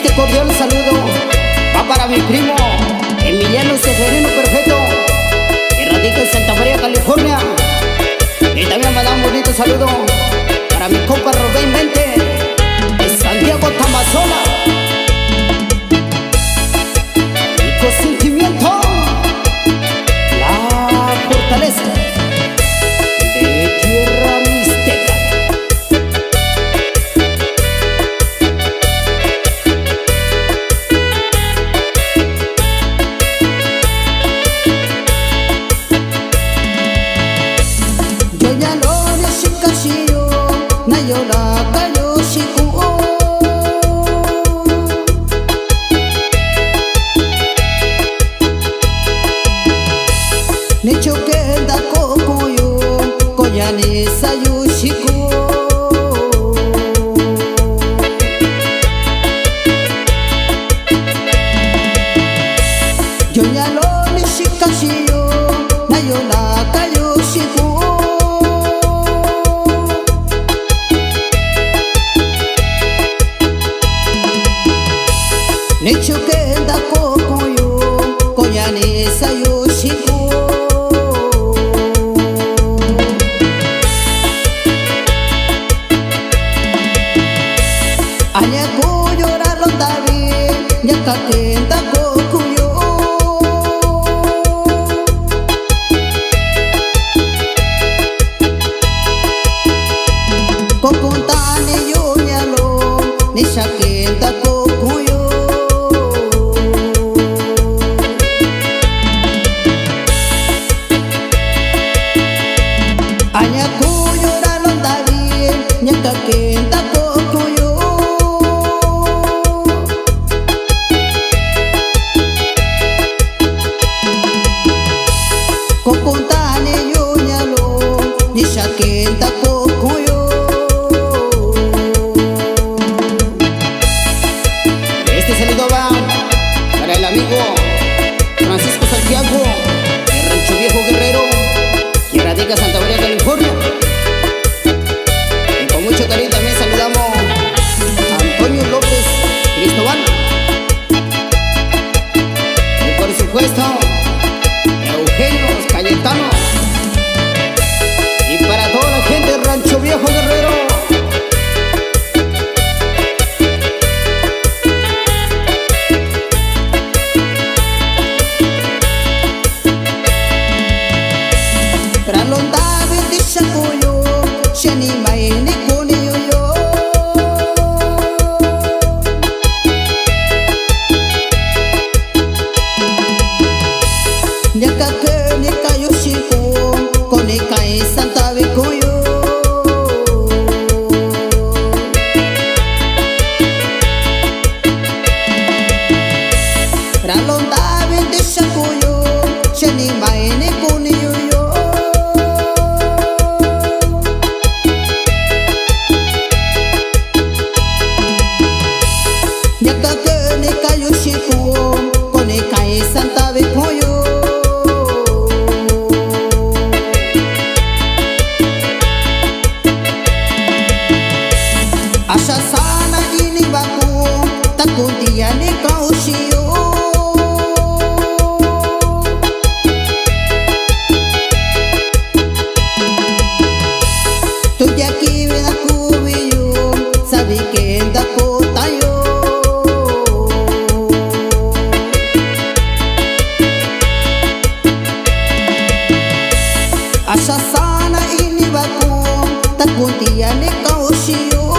Este cordial saludo va para mi primo Emiliano Severino Perfecto, que radica en Santa María, California. Y también me da un bonito saludo para mi compa Rubén Mente de Santiago, Tamazula. Y con sentimiento, la fortaleza de tierra mixteca. Nayola Kayoshiku Nichokenda Kokuyo Koyane Sayushiku Yonyalo Nishikashiyo Nayola Kayoshiku Nichokenda Kokuyo Koyane Sayoshiku Anya Kuyora Londavi Nyakakenda Kokuyo Kokuntane Yonyalo Nishakenda Kokuyo Anya Kuyora Londavi Nyakakenda Kokuyo Kokuntane Yonyalo Nishakenda Kokuyo. Este saludo va para el amigo Francisco Santiago de Rancho Viejo Guerrero, que radica Santa María, California. Y con mucho cariño también saludamos a Antonio López Cristóbal. Y por supuesto Eugenio Cayetano. Y para toda la gente de Rancho Viejo Guerrero. Pralondavi dishakuyo shani maini kuniyo Nyakake nikayoshiku konikai santavi kuyo Pralondavi dishakuyo shani maini kuniyo Nyakake nikayoshiku konikai santavi kuyo Asha sana ini baku takutia ni kaushiyo Tuya kiwe na kubiyo sabi kenda kotayo Asha sana ini baku takutia ni kaushiyo